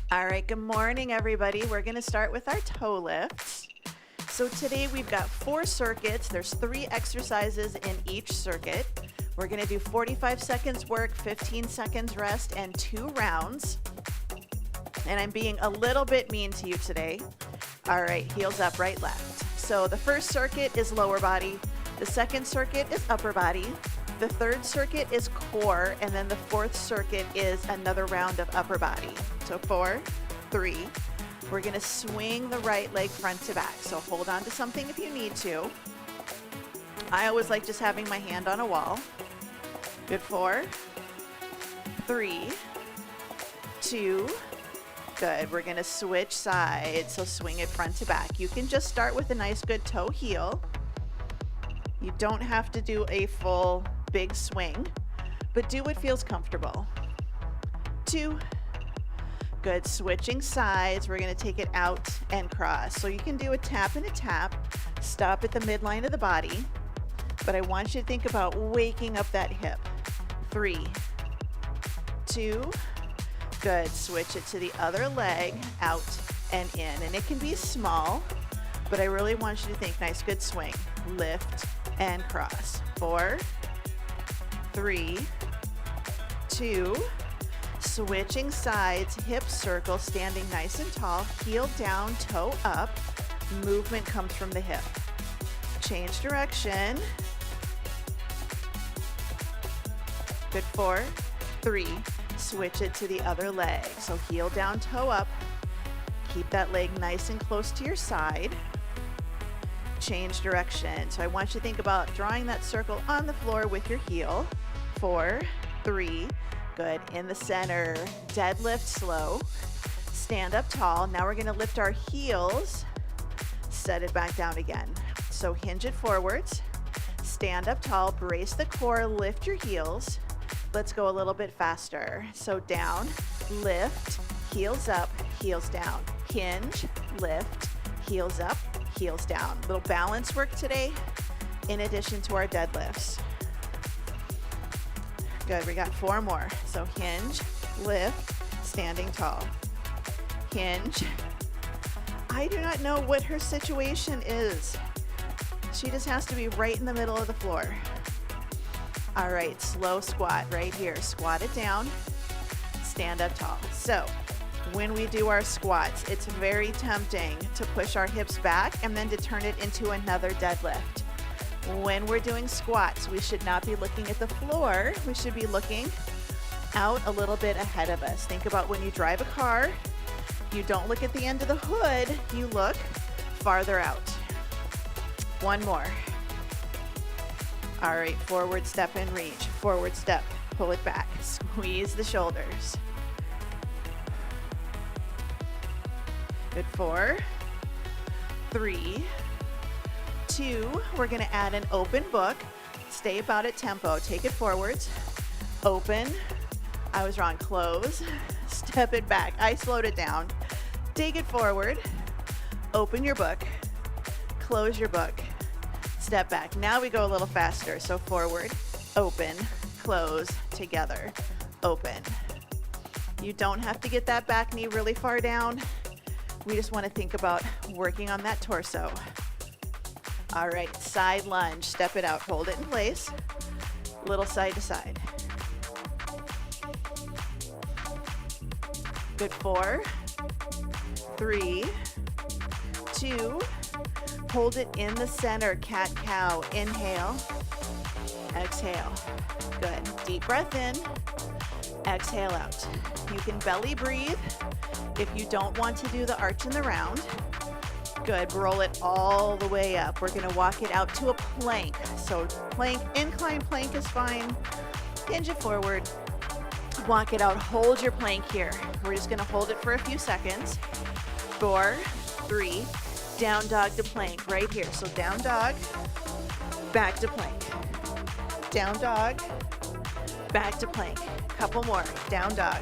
All right, good morning, everybody. We're going to start with our toe lifts. So today we've got 4 circuits. There's 3 exercises in each circuit. We're going to do 45 seconds work, 15 seconds rest, and 2 rounds. And I'm being a little bit mean to you today. All right, heels up, right, left. So the first circuit is lower body. The second circuit is upper body. The third circuit is core, and then the fourth circuit is another round of upper body. So 4, 3. We're gonna swing the right leg front to back. So hold on to something if you need to. I always like just having my hand on a wall. Good, 4, 3, 2, good. We're gonna switch sides, so swing it front to back. You can just start with a nice good toe heel. You don't have to do a full big swing, but do what feels comfortable. 2, good. Switching sides, we're gonna take it out and cross. So you can do a tap and a tap, stop at the midline of the body, but I want you to think about waking up that hip. 3, 2, good. Switch it to the other leg, out and in. And it can be small, but I really want you to think nice, good swing. Lift and cross. 4, 3, 2, switching sides, hip circle, standing nice and tall, heel down, toe up, movement comes from the hip. Change direction. Good, 4, 3, switch it to the other leg. So heel down, toe up, keep that leg nice and close to your side. Change direction. So I want you to think about drawing that circle on the floor with your heel. 4, 3, good. In the center, deadlift slow. Stand up tall. Now we're gonna lift our heels, set it back down again. So hinge it forwards, stand up tall, brace the core, lift your heels. Let's go a little bit faster. So down, lift, heels up, heels down. Hinge, lift, heels up, heels down. Little balance work today in addition to our deadlifts. Good, we got 4 more. So hinge, lift, standing tall. Hinge. I do not know what her situation is. She just has to be right in the middle of the floor. All right, slow squat right here. Squat it down, stand up tall. So when we do our squats, it's very tempting to push our hips back and then to turn it into another deadlift. When we're doing squats, we should not be looking at the floor. We should be looking out a little bit ahead of us. Think about when you drive a car, you don't look at the end of the hood, you look farther out. 1 more. All right, forward step and reach. Forward step, pull it back. Squeeze the shoulders. Good, 4, 3, 2. We're gonna add an open book. Stay about at tempo. Take it forwards. Open. I was wrong. Close. Step it back. I slowed it down. Take it forward. Open your book. Close your book. Step back. Now we go a little faster. So forward, open, close, together, open. You don't have to get that back knee really far down. We just want to think about working on that torso. All right, side lunge, step it out, hold it in place, little side to side. Good, 4, 3, 2, hold it in the center, cat-cow, inhale, exhale. Good, deep breath in, exhale out. You can belly breathe if you don't want to do the arch in the round. Good, roll it all the way up. We're gonna walk it out to a plank. So plank, incline plank is fine. Hinge it forward, walk it out, hold your plank here. We're just gonna hold it for a few seconds. 4, 3, down dog to plank right here. So down dog, back to plank. Down dog, back to plank. Couple more, down dog,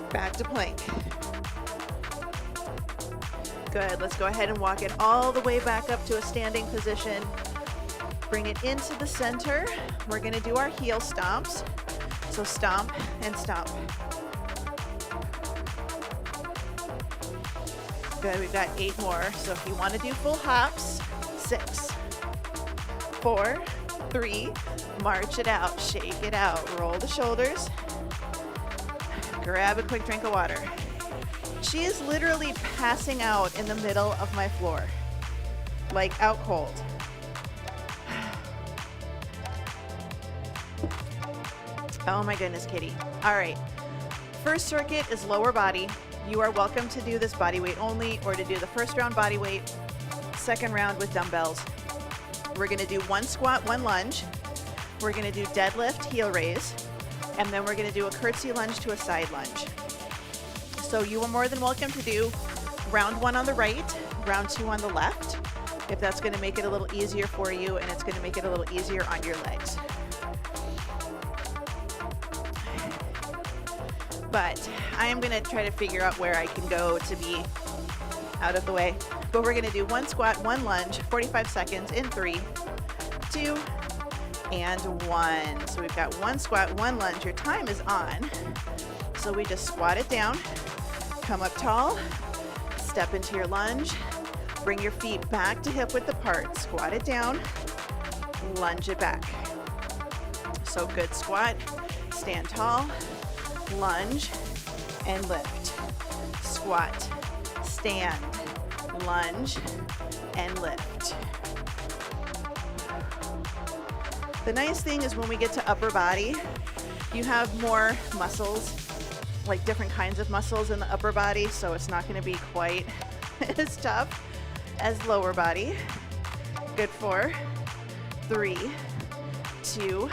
back to plank. Good, let's go ahead and walk it all the way back up to a standing position. Bring it into the center. We're gonna do our heel stomps. So stomp and stomp. Good, we've got 8 more. So if you want to do full hops, 6, 4, 3, march it out, shake it out, roll the shoulders, grab a quick drink of water. She is literally passing out in the middle of my floor, like out cold. Oh my goodness, kitty. All right, first circuit is lower body. You are welcome to do this body weight only or to do the first round body weight, second round with dumbbells. We're gonna do 1 squat, 1 lunge. We're gonna do deadlift, heel raise, and then we're gonna do a curtsy lunge to a side lunge. So you are more than welcome to do round 1 on the right, round 2 on the left, if that's gonna make it a little easier for you and it's gonna make it a little easier on your legs. But I am gonna try to figure out where I can go to be out of the way. But we're gonna do 1 squat, 1 lunge, 45 seconds in 3, 2, and 1. So we've got 1 squat, 1 lunge. Your time is on. So we just squat it down, come up tall, step into your lunge, bring your feet back to hip width apart, squat it down, lunge it back. So good squat, stand tall, lunge, and lift. Squat, stand, lunge, and lift. The nice thing is when we get to upper body, you have more muscles, like different kinds of muscles in the upper body, so it's not going to be quite as tough as lower body. Good, 4, 3, 2,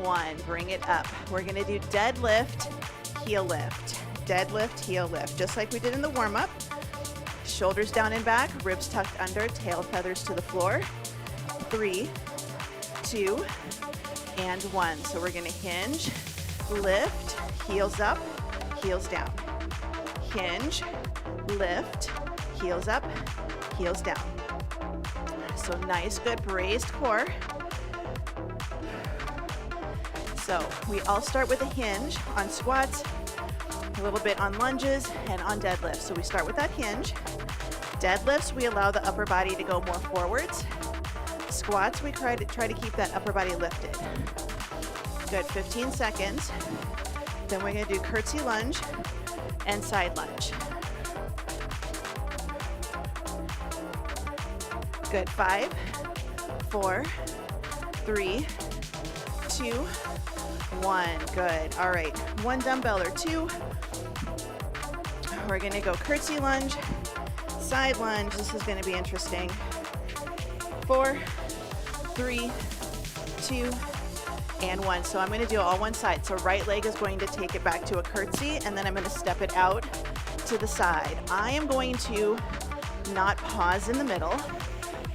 1. Bring it up. We're going to do deadlift, heel lift. Deadlift, heel lift, just like we did in the warm-up. Shoulders down and back, ribs tucked under, tail feathers to the floor. 3, 2, and 1. So we're going to hinge, lift, heels up, heels down. Hinge, lift, heels up, heels down. So nice, good braced core. So we all start with a hinge on squats, a little bit on lunges, and on deadlifts. So we start with that hinge. Deadlifts, we allow the upper body to go more forwards. Squats, we try to keep that upper body lifted. Good, 15 seconds. Then we're gonna do curtsy lunge and side lunge. Good, 5, 4, 3, 2, 1. Good. All right, 1 dumbbell or 2. We're gonna go curtsy lunge, side lunge. This is gonna be interesting. 4, 3, 2, and 1. So I'm gonna do all one side. So right leg is going to take it back to a curtsy, and then I'm gonna step it out to the side. I am going to not pause in the middle,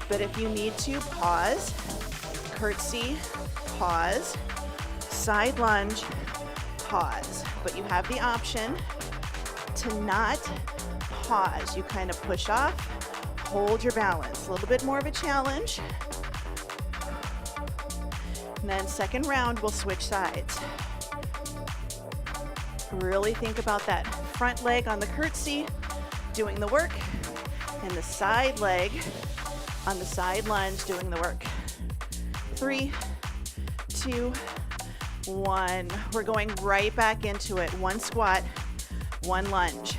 but if you need to, pause, curtsy, pause, side lunge, pause. But you have the option to not pause. You kind of push off, hold your balance. A little bit more of a challenge. And then second round, we'll switch sides. Really think about that front leg on the curtsy doing the work, and the side leg on the side lunge doing the work. 3, 2, 1. We're going right back into it. 1 squat, 1 lunge.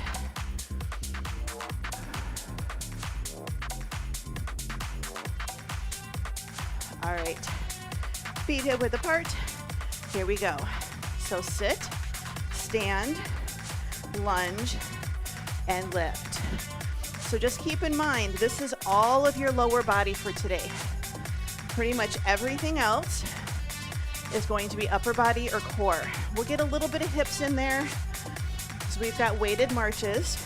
All right, feet hip width apart. Here we go. So sit, stand, lunge, and lift. So just keep in mind, this is all of your lower body for today. Pretty much everything else is going to be upper body or core. We'll get a little bit of hips in there, so we've got weighted marches,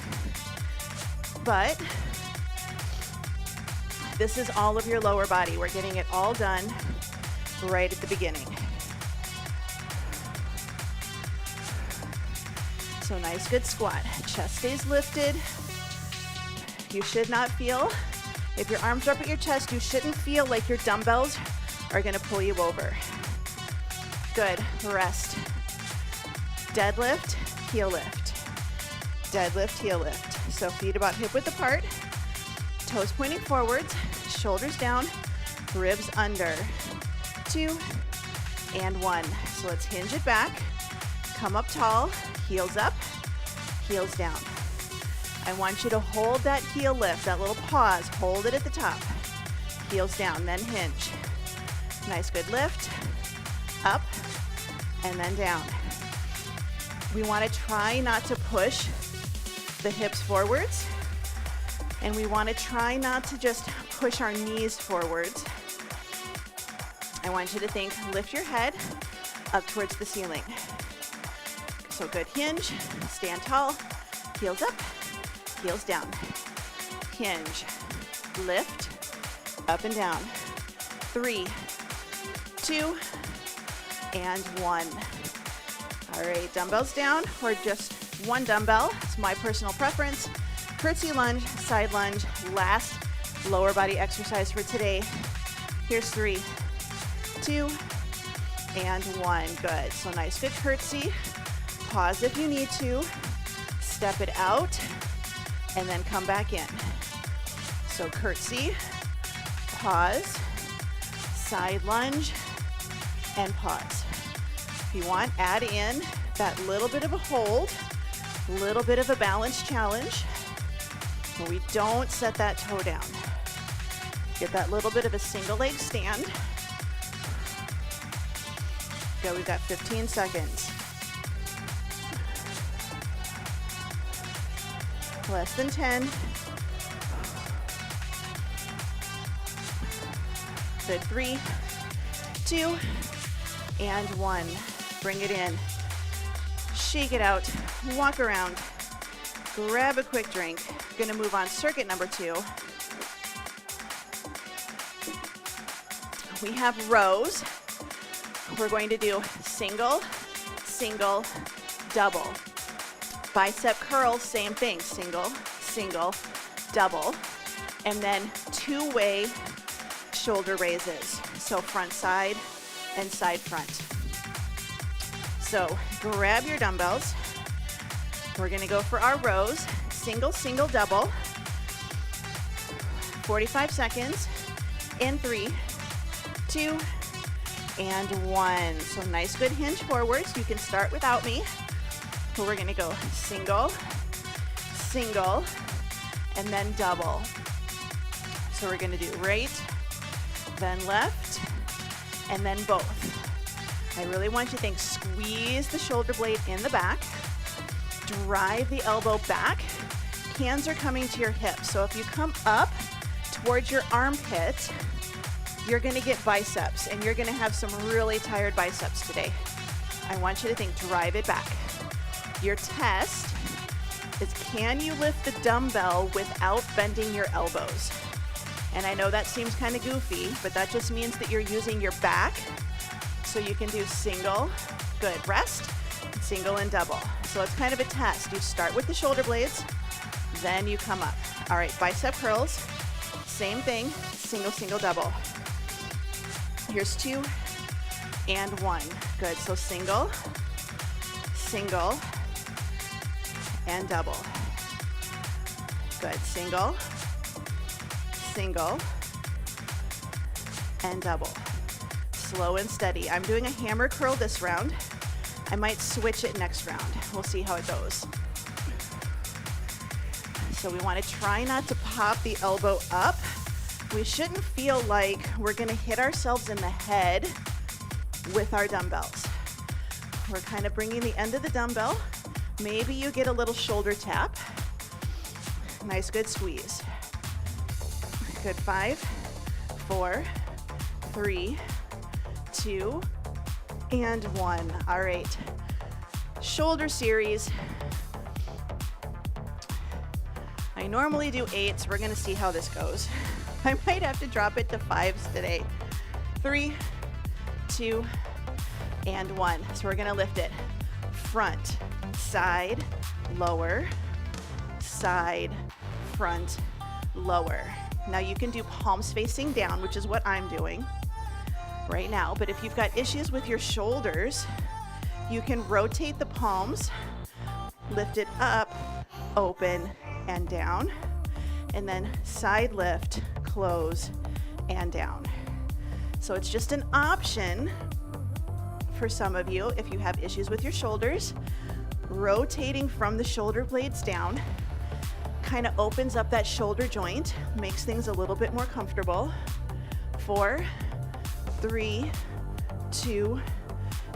but this is all of your lower body. We're getting it all done right at the beginning. So nice, good squat. Chest stays lifted. You should not feel, if your arms are up at your chest, you shouldn't feel like your dumbbells are gonna pull you over. Good, rest. Deadlift, heel lift. Deadlift, heel lift. So feet about hip width apart, toes pointing forwards, shoulders down, ribs under. 2 and 1. So let's hinge it back. Come up tall, heels up, heels down. I want you to hold that heel lift, that little pause. Hold it at the top. Heels down, then hinge. Nice, good lift. Up, and then down. We want to try not to push the hips forwards, and we want to try not to just push our knees forwards. I want you to think, lift your head up towards the ceiling. So good hinge, stand tall, heels up, heels down. Hinge, lift, up and down. 3, 2, and 1. All right, dumbbells down, or just one dumbbell. It's my personal preference. Curtsy lunge, side lunge, last lower body exercise for today. Here's 3, 2, and 1. Good. So nice, good curtsy. Pause if you need to. Step it out, and then come back in. So curtsy, pause, side lunge, and pause. If you want, add in that little bit of a hold, little bit of a balance challenge, where we don't set that toe down. Get that little bit of a single leg stand. Go, we've got 15 seconds. Less than 10. Good, 3, 2, and 1. Bring it in. Shake it out. Walk around. Grab a quick drink. Gonna move on circuit number 2. We have rows. We're going to do single, single, double. Bicep curls, same thing. Single, single, double. And then two-way shoulder raises. So front side and side front. So grab your dumbbells. We're gonna go for our rows. Single, single, double. 45 seconds. In 3, 2, and 1. So nice, good hinge forwards. You can start without me. So we're gonna go single, single, and then double. So we're gonna do right, then left, and then both. I really want you to think, squeeze the shoulder blade in the back, drive the elbow back, hands are coming to your hips. So if you come up towards your armpit, you're gonna get biceps, and you're gonna have some really tired biceps today. I want you to think, drive it back. Your test is, can you lift the dumbbell without bending your elbows? And I know that seems kind of goofy, but that just means that you're using your back. So you can do single, good, rest, single and double. So it's kind of a test. You start with the shoulder blades, then you come up. All right, bicep curls, same thing, single, single, double. Here's 2 and 1. Good, so single, single, and double. Good, single, single, and double. Slow and steady. I'm doing a hammer curl this round. I might switch it next round. We'll see how it goes. So we want to try not to pop the elbow up. We shouldn't feel like we're going to hit ourselves in the head with our dumbbells. We're kind of bringing the end of the dumbbell. Maybe you get a little shoulder tap. Nice, good squeeze. Good, 5, 4, 3, 2, and 1. All right, shoulder series. I normally do 8s. We're gonna see how this goes. I might have to drop it to 5s today. 3, 2, and 1. So we're gonna lift it. Front, side, lower, side, front, lower. Now you can do palms facing down, which is what I'm doing right now. But if you've got issues with your shoulders, you can rotate the palms, lift it up, open, and down, and then side lift, close, and down. So it's just an option for some of you if you have issues with your shoulders. Rotating from the shoulder blades down kind of opens up that shoulder joint, makes things a little bit more comfortable. 4, 3, 2,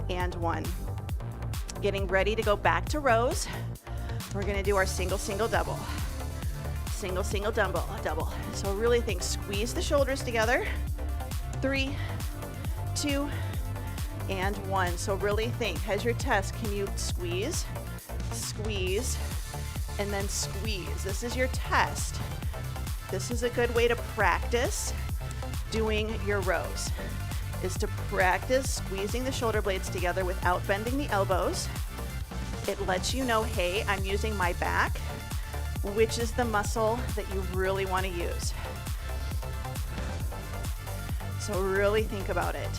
and 1. Getting ready to go back to rows. We're gonna do our single, single, double. Single, single, double, double. So really think, squeeze the shoulders together. 3, 2, and 1. So really think, as your test, can you squeeze, squeeze, and then squeeze? This is your test. This is a good way to practice doing your rows, is to practice squeezing the shoulder blades together without bending the elbows. It lets you know, hey, I'm using my back, which is the muscle that you really want to use. So really think about it.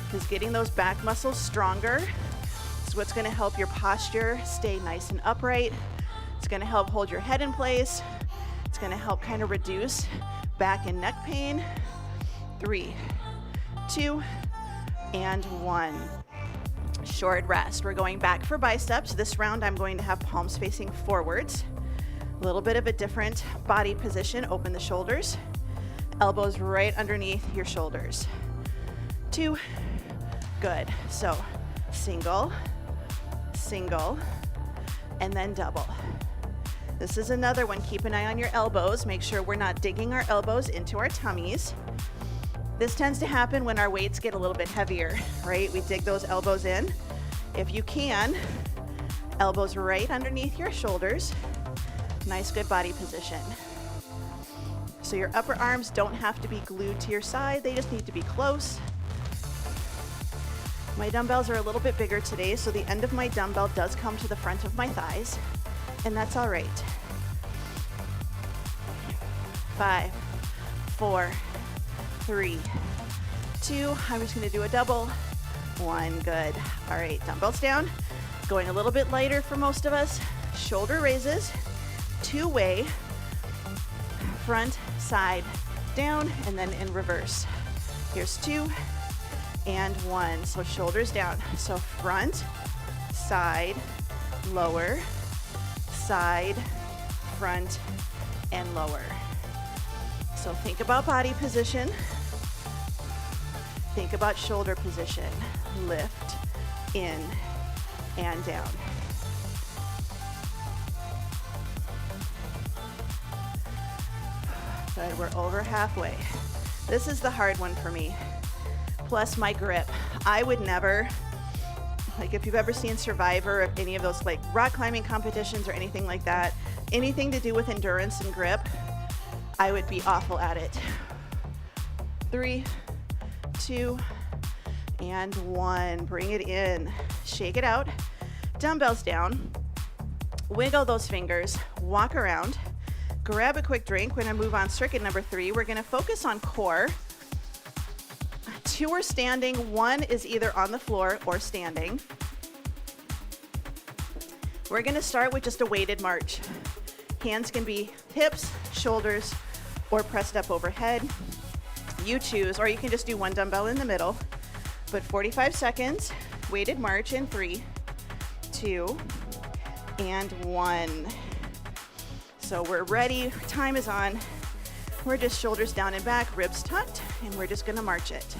Because getting those back muscles stronger is what's going to help your posture stay nice and upright. It's going to help hold your head in place. It's going to help kind of reduce back and neck pain. 3, 2, and 1. Short rest. We're going back for biceps. This round I'm going to have palms facing forwards. A little bit of a different body position. Open the shoulders. Elbows right underneath your shoulders. 2. Good. So single, single, and then double. This is another one. Keep an eye on your elbows. Make sure we're not digging our elbows into our tummies. This tends to happen when our weights get a little bit heavier, right? We dig those elbows in. If you can, elbows right underneath your shoulders. Nice, good body position. So your upper arms don't have to be glued to your side. They just need to be close. My dumbbells are a little bit bigger today, so the end of my dumbbell does come to the front of my thighs, and that's all right. 5, 4, 3, 2. I'm just going to do a double. 1, good. All right, dumbbells down. Going a little bit lighter for most of us. Shoulder raises, 2-way, front, side, down, and then in reverse. Here's 2 and 1. So shoulders down. So front, side, lower, side, front, and lower. So think about body position. Think about shoulder position. Lift, in, and down. Good, we're over halfway. This is the hard one for me. Plus my grip. I would never, like if you've ever seen Survivor or any of those like rock climbing competitions or anything like that, anything to do with endurance and grip, I would be awful at it. 3, 2, and 1. Bring it in. Shake it out. Dumbbells down. Wiggle those fingers. Walk around. Grab a quick drink. We're going to move on circuit number 3. We're going to focus on core. 2 are standing. 1 is either on the floor or standing. We're going to start with just a weighted march. Hands can be hips, shoulders, or pressed up overhead. You choose, or you can just do 1 dumbbell in the middle. But 45 seconds, weighted march in 3, 2, and 1. So we're ready, time is on. We're just shoulders down and back, ribs tucked, and we're just gonna march it.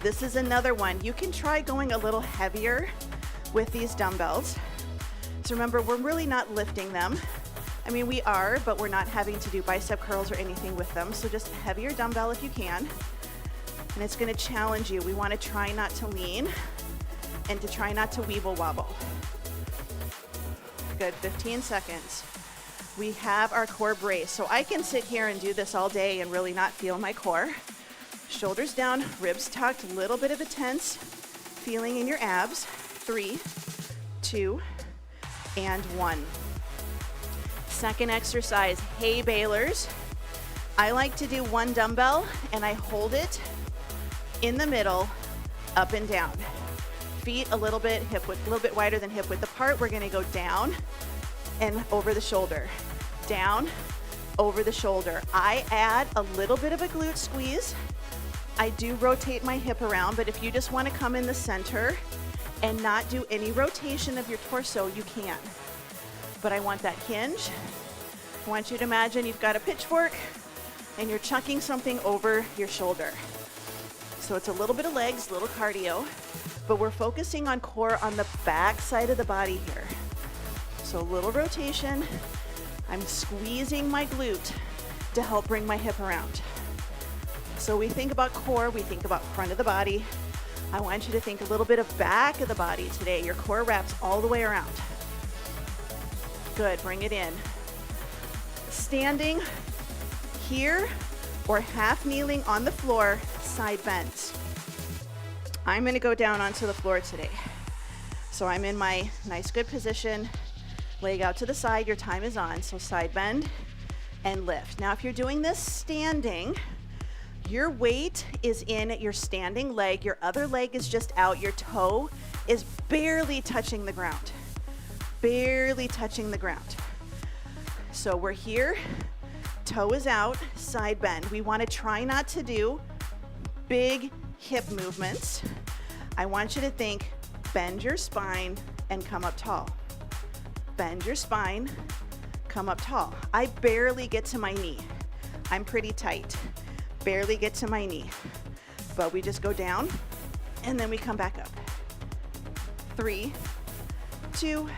This is another one. You can try going a little heavier with these dumbbells. So remember, we're really not lifting them. I mean, we are, but we're not having to do bicep curls or anything with them. So just a heavier dumbbell if you can. And it's gonna challenge you. We wanna try not to lean and to try not to weeble wobble. Good, 15 seconds. We have our core brace. So I can sit here and do this all day and really not feel my core. Shoulders down, ribs tucked, a little bit of a tense feeling in your abs. 3, 2, and 1. Second exercise, hay balers. I like to do 1 dumbbell and I hold it in the middle, up and down. feet a little bit wider than hip width apart. We're gonna go down and over the shoulder, down, over the shoulder. I add a little bit of a glute squeeze. I do rotate my hip around, but if you just wanna come in the center and not do any rotation of your torso, you can. But I want that hinge. I want you to imagine you've got a pitchfork and you're chucking something over your shoulder. So it's a little bit of legs, little cardio, but we're focusing on core on the back side of the body here. So a little rotation. I'm squeezing my glute to help bring my hip around. So we think about core, we think about front of the body. I want you to think a little bit of back of the body today. Your core wraps all the way around. Good, bring it in. Standing here or half kneeling on the floor, side bends. I'm gonna go down onto the floor today. So I'm in my nice good position, leg out to the side, your time is on. So side bend and lift. Now if you're doing this standing, your weight is in your standing leg, your other leg is just out, your toe is barely touching the ground. Barely touching the ground. So we're here, toe is out, side bend. We want to try not to do big hip movements. I want you to think, bend your spine and come up tall. Bend your spine, come up tall. I barely get to my knee. I'm pretty tight. Barely get to my knee. But we just go down and then we come back up. 3, 2,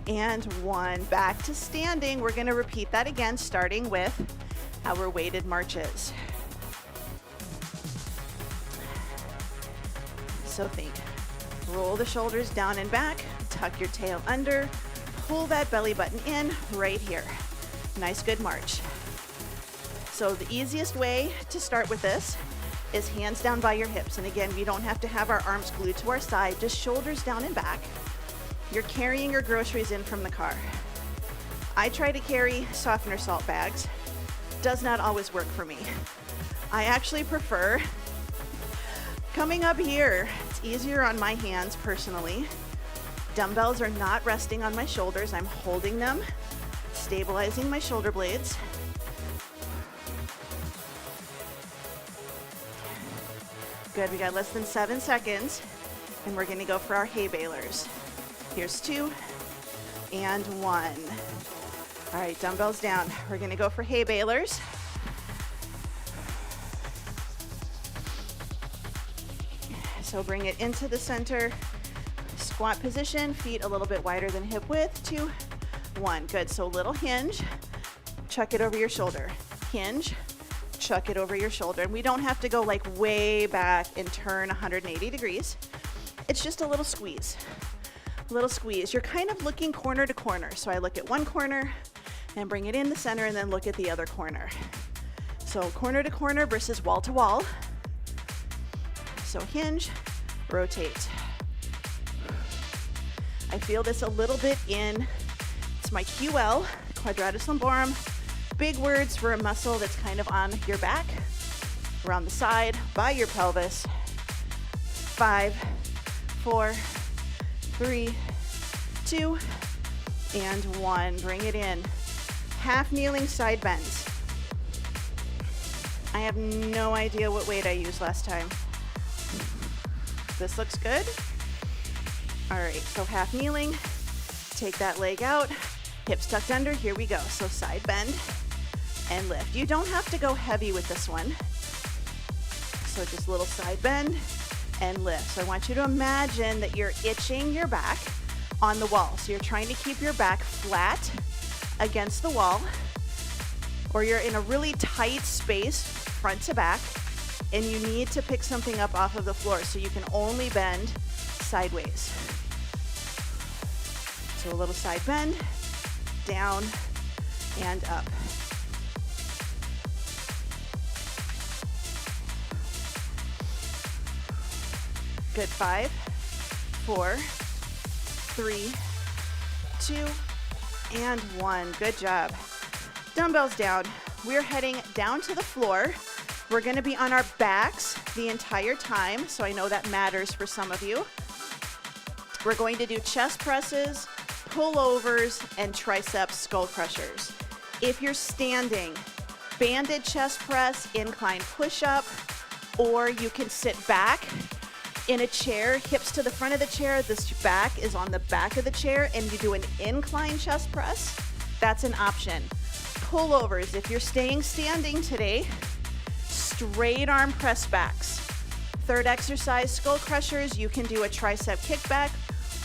and 1. Back to standing. We're going to repeat that again, starting with our weighted marches. So think, roll the shoulders down and back, tuck your tail under, pull that belly button in right here. Nice, good march. So the easiest way to start with this is hands down by your hips. And again, we don't have to have our arms glued to our side, just shoulders down and back. You're carrying your groceries in from the car. I try to carry softener salt bags. Does not always work for me. I actually prefer coming up here. It's easier on my hands personally. Dumbbells are not resting on my shoulders. I'm holding them, stabilizing my shoulder blades. Good, we got less than 7 seconds, and we're gonna go for our hay balers. Here's 2 and 1. All right, dumbbells down. We're gonna go for hay balers. So bring it into the center, squat position, feet a little bit wider than hip width, 2, 1. Good, so little hinge, chuck it over your shoulder. Hinge, chuck it over your shoulder. And we don't have to go like way back and turn 180 degrees. It's just a little squeeze. Little squeeze. You're kind of looking corner to corner. So I look at one corner and bring it in the center and then look at the other corner. So corner to corner versus wall to wall. So hinge, rotate. I feel this a little bit in, it's my QL, quadratus lumborum. Big words for a muscle that's kind of on your back, around the side, by your pelvis. 5, 4, 3, 2, and 1. Bring it in. Half kneeling side bends. I have no idea what weight I used last time. This looks good. All right, so half kneeling. Take that leg out. Hips tucked under. Here we go. So side bend and lift. You don't have to go heavy with this one. So just a little side bend and lift. So I want you to imagine that you're itching your back on the wall. So you're trying to keep your back flat against the wall, or you're in a really tight space front to back, and you need to pick something up off of the floor, so you can only bend sideways. So a little side bend, down and up. Good. 5, 4, 3, 2, and 1. Good job. Dumbbells down. We're heading down to the floor. We're going to be on our backs the entire time, so I know that matters for some of you. We're going to do chest presses, pullovers, and tricep skull crushers. If you're standing, banded chest press, incline push-up, or you can sit back in a chair, hips to the front of the chair, this back is on the back of the chair, and you do an incline chest press. That's an option. Pullovers, if you're staying standing today, straight arm press backs. Third exercise, skull crushers, you can do a tricep kickback,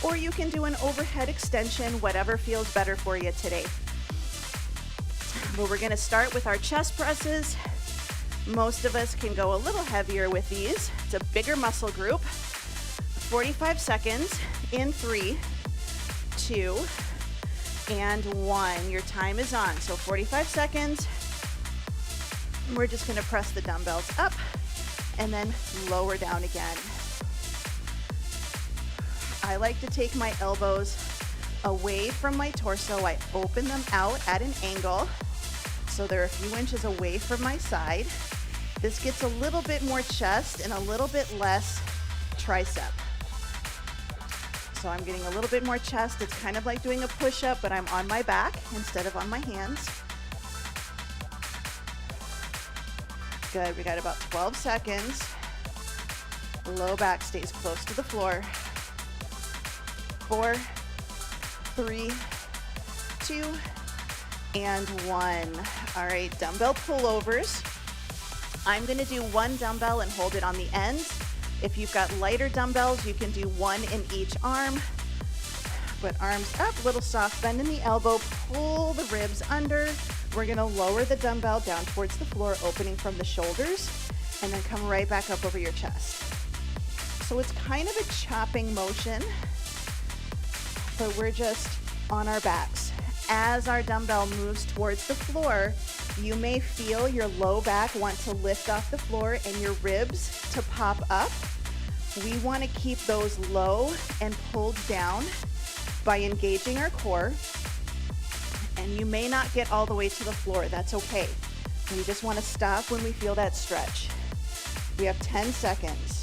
or you can do an overhead extension, whatever feels better for you today. Well, we're gonna start with our chest presses. Most of us can go a little heavier with these. It's a bigger muscle group. 45 seconds in 3, 2, and 1. Your time is on. So 45 seconds. We're just gonna press the dumbbells up and then lower down again. I like to take my elbows away from my torso. I open them out at an angle so they're a few inches away from my side. This gets a little bit more chest and a little bit less tricep. So I'm getting a little bit more chest. It's kind of like doing a push-up, but I'm on my back instead of on my hands. Good, we got about 12 seconds. Low back stays close to the floor. 4, 3, 2, and 1. All right, dumbbell pullovers. I'm gonna do one dumbbell and hold it on the ends. If you've got lighter dumbbells, you can do one in each arm. Put arms up, little soft bend in the elbow, pull the ribs under. We're gonna lower the dumbbell down towards the floor, opening from the shoulders, and then come right back up over your chest. So it's kind of a chopping motion, but we're just on our backs. As our dumbbell moves towards the floor, you may feel your low back want to lift off the floor and your ribs to pop up. We want to keep those low and pulled down by engaging our core. And you may not get all the way to the floor. That's okay. We just want to stop when we feel that stretch. We have 10 seconds.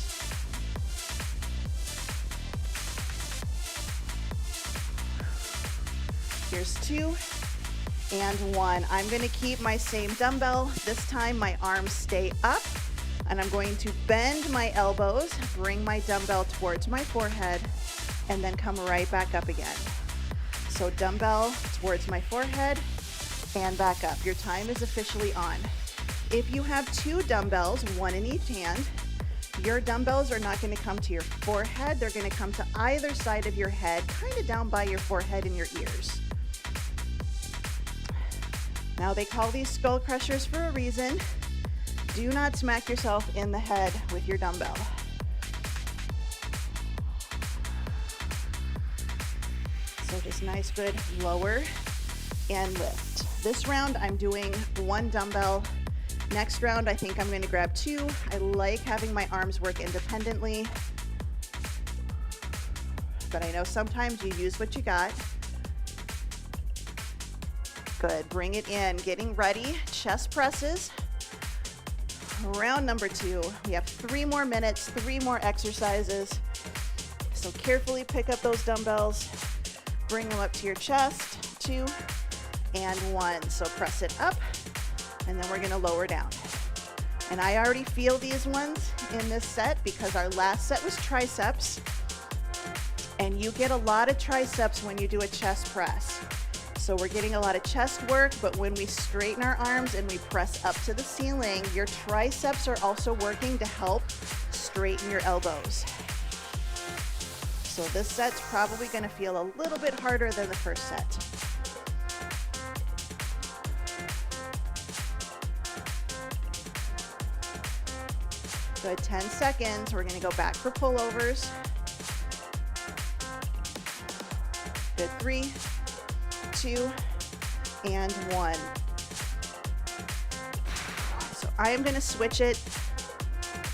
Here's 2 and 1. I'm going to keep my same dumbbell. This time my arms stay up, and I'm going to bend my elbows, bring my dumbbell towards my forehead, and then come right back up again. So dumbbell towards my forehead and back up. Your time is officially on. If you have 2 dumbbells, one in each hand, your dumbbells are not going to come to your forehead. They're going to come to either side of your head, kind of down by your forehead and your ears. Now they call these skull crushers for a reason. Do not smack yourself in the head with your dumbbell. So just nice, good, lower and lift. This round I'm doing 1 dumbbell. Next round I think I'm going to grab 2. I like having my arms work independently, but I know sometimes you use what you got. Good, bring it in, getting ready, chest presses. Round number 2, we have 3 more minutes, 3 more exercises. So carefully pick up those dumbbells, bring them up to your chest, 2 and 1. So press it up, and then we're gonna lower down. And I already feel these ones in this set because our last set was triceps, and you get a lot of triceps when you do a chest press. So we're getting a lot of chest work, but when we straighten our arms and we press up to the ceiling, your triceps are also working to help straighten your elbows. So this set's probably going to feel a little bit harder than the first set. Good, 10 seconds. We're going to go back for pullovers. Good, 3, 2, and 1. So I am going to switch it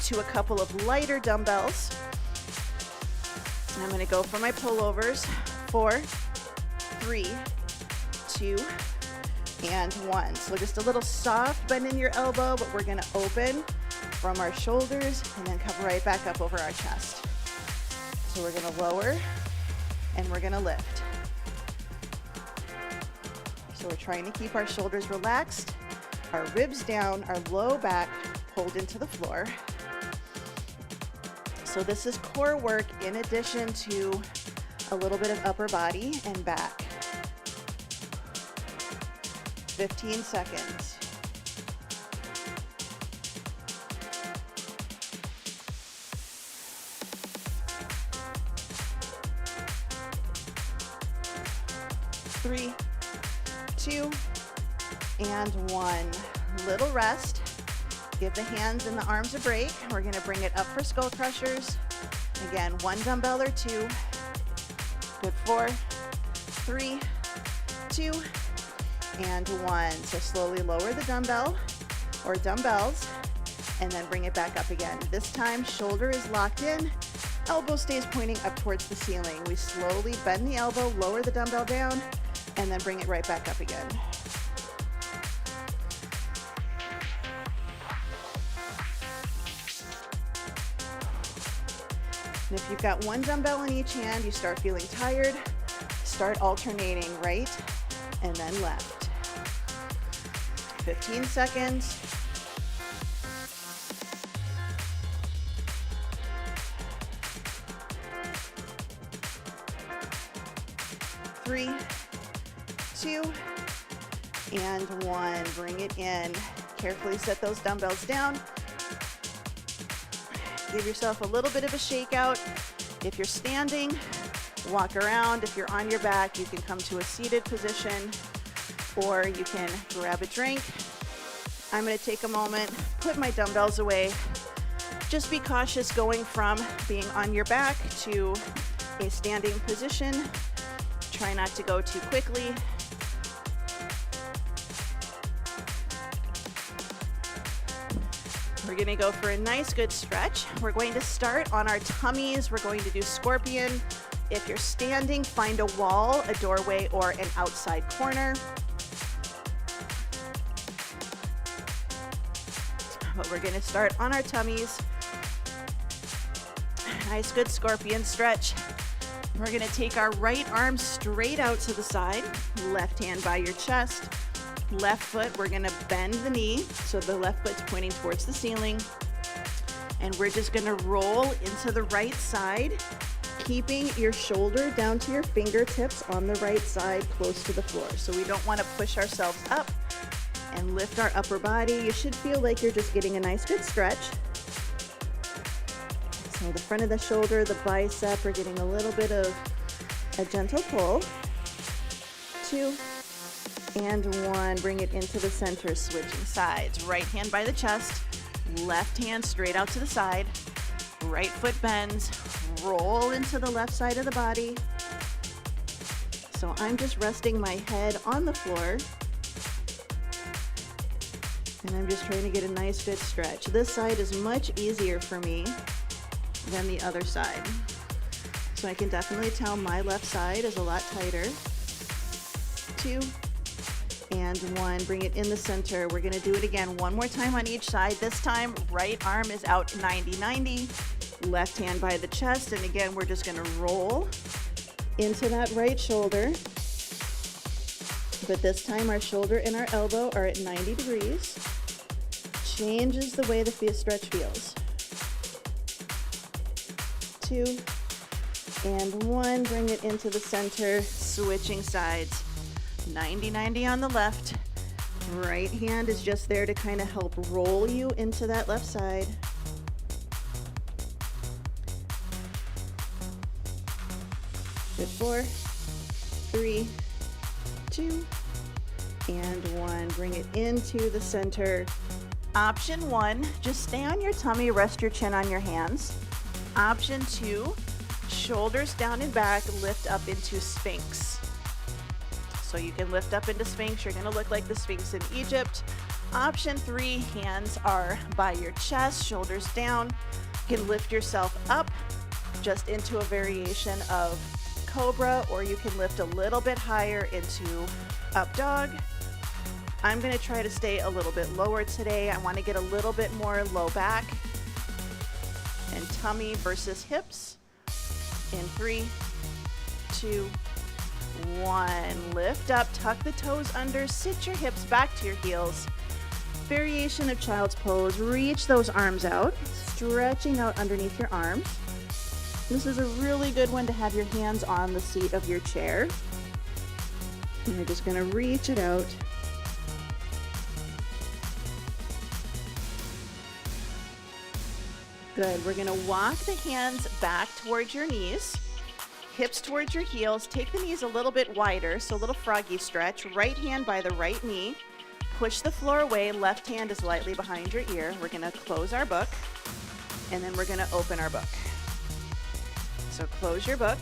to a couple of lighter dumbbells. I'm going to go for my pullovers. 4, 3, 2, and 1. So just a little soft bend in your elbow, but we're going to open from our shoulders and then come right back up over our chest. So we're going to lower and we're gonna lift. So we're trying to keep our shoulders relaxed, our ribs down, our low back pulled into the floor. So this is core work in addition to a little bit of upper body and back. 15 seconds. Three, 2, and 1. Little rest. Give the hands and the arms a break. We're going to bring it up for Skullcrushers. Again, 1 dumbbell or 2. Good. 4, 3, 2, and 1. So slowly lower the dumbbell or dumbbells and then bring it back up again. This time, shoulder is locked in. Elbow stays pointing up towards the ceiling. We slowly bend the elbow, lower the dumbbell down, and then bring it right back up again. And if you've got 1 dumbbell in each hand, you start feeling tired, start alternating right and then left. 15 seconds. 3, 2, and 1. Bring it in. Carefully set those dumbbells down. Give yourself a little bit of a shake out. If you're standing, walk around. If you're on your back, you can come to a seated position or you can grab a drink. I'm going to take a moment, put my dumbbells away. Just be cautious going from being on your back to a standing position. Try not to go too quickly. We're going to go for a nice good stretch. We're going to start on our tummies. We're going to do scorpion. If you're standing, find a wall, a doorway, or an outside corner. But we're going to start on our tummies. Nice good scorpion stretch. We're going to take our right arm straight out to the side, left hand by your chest. Left foot, we're going to bend the knee so the left foot's pointing towards the ceiling. And we're just going to roll into the right side, keeping your shoulder down to your fingertips on the right side close to the floor. So we don't want to push ourselves up and lift our upper body. You should feel like you're just getting a nice good stretch. So the front of the shoulder, the bicep, we're getting a little bit of a gentle pull. 2, and 1. Bring it into the center, switching sides. Right hand by the chest, left hand straight out to the side. Right foot bends, roll into the left side of the body. So I'm just resting my head on the floor. And I'm just trying to get a nice good stretch. This side is much easier for me than the other side. So I can definitely tell my left side is a lot tighter. 2, and 1. Bring it in the center. We're going to do it again one more time on each side. This time, right arm is out 90-90. Left hand by the chest. And again, we're just going to roll into that right shoulder. But this time, our shoulder and our elbow are at 90 degrees. Changes the way the stretch feels. 2, and 1. Bring it into the center, switching sides. 90-90 on the left. Right hand is just there to kind of help roll you into that left side. Good. 4, 3, 2, and 1. Bring it into the center. Option 1, just stay on your tummy, rest your chin on your hands. Option 2, shoulders down and back, lift up into Sphinx. So you can lift up into Sphinx. You're going to look like the Sphinx in Egypt. Option 3, hands are by your chest, shoulders down. You can lift yourself up just into a variation of Cobra, or you can lift a little bit higher into Up Dog. I'm going to try to stay a little bit lower today. I want to get a little bit more low back and tummy versus hips. In 3, 2, 1. Lift up, tuck the toes under, sit your hips back to your heels. Variation of child's pose. Reach those arms out, stretching out underneath your arms. This is a really good one to have your hands on the seat of your chair. And you're just going to reach it out. Good. We're going to walk the hands back towards your knees, hips towards your heels. Take the knees a little bit wider, so a little froggy stretch. Right hand by the right knee. Push the floor away. Left hand is lightly behind your ear. We're going to close our book, and then we're going to open our book. So close your book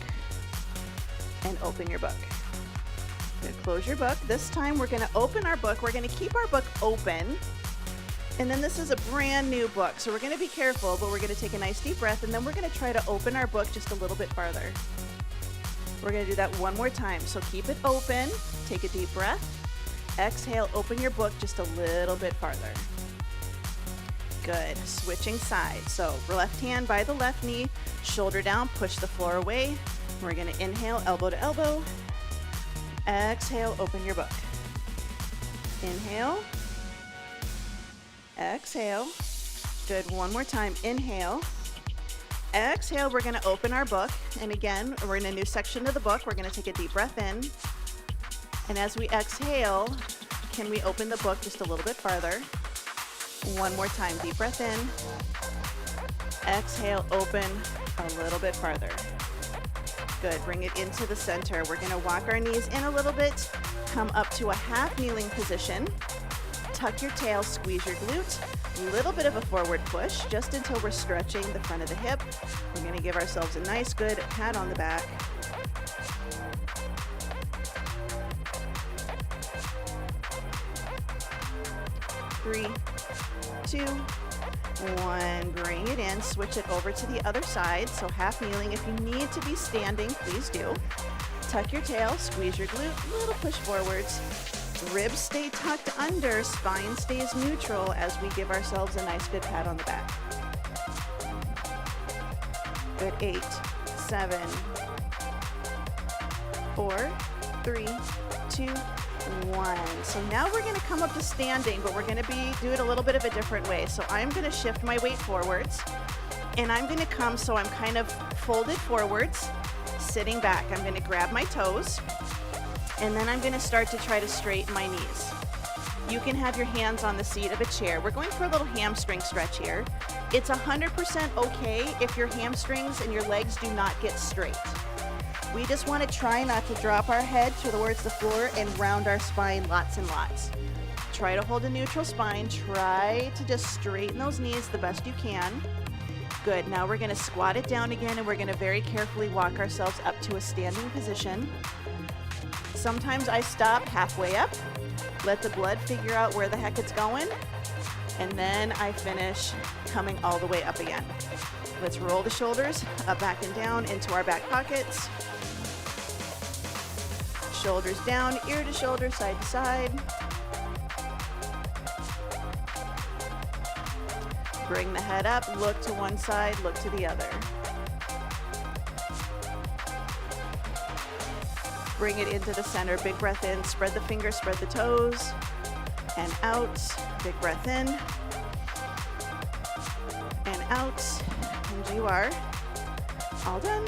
and open your book. Good. Close your book. This time we're going to open our book. We're going to keep our book open. And then this is a brand new book, so we're going to be careful, but we're going to take a nice deep breath, and then we're going to try to open our book just a little bit farther. We're going to do that one more time. So keep it open. Take a deep breath. Exhale, open your book just a little bit farther. Good. Switching sides. So left hand by the left knee, shoulder down, push the floor away. We're going to inhale, elbow to elbow. Exhale, open your book. Inhale. Exhale. Good. One more time. Inhale. Exhale. We're going to open our book. And again, we're in a new section of the book. We're going to take a deep breath in. And as we exhale, can we open the book just a little bit farther? One more time. Deep breath in. Exhale. Open a little bit farther. Good. Bring it into the center. We're going to walk our knees in a little bit. Come up to a half kneeling position. Tuck your tail, squeeze your glute. A little bit of a forward push just until we're stretching the front of the hip. We're going to give ourselves a nice good pat on the back. Three, 2, 1. Bring it in. Switch it over to the other side. So half kneeling. If you need to be standing, please do. Tuck your tail, squeeze your glute, little push forwards. Ribs stay tucked under, spine stays neutral as we give ourselves a nice good pat on the back. Good. 8, 7, 4, 3, 2, 1. So now we're going to come up to standing, but we're going to do it a little bit of a different way. So I'm going to shift my weight forwards, and I'm going to come so I'm kind of folded forwards, sitting back. I'm going to grab my toes. And then I'm going to start to try to straighten my knees. You can have your hands on the seat of a chair. We're going for a little hamstring stretch here. It's 100% okay if your hamstrings and your legs do not get straight. We just want to try not to drop our head towards the floor and round our spine lots and lots. Try to hold a neutral spine. Try to just straighten those knees the best you can. Good. Now we're going to squat it down again, and we're going to very carefully walk ourselves up to a standing position. Sometimes I stop halfway up, let the blood figure out where the heck it's going, and then I finish coming all the way up again. Let's roll the shoulders up, back, and down into our back pockets. Shoulders down, ear to shoulder, side to side. Bring the head up, look to one side, look to the other. Bring it into the center. Big breath in. Spread the fingers, spread the toes. And out. Big breath in. And out. And you are all done.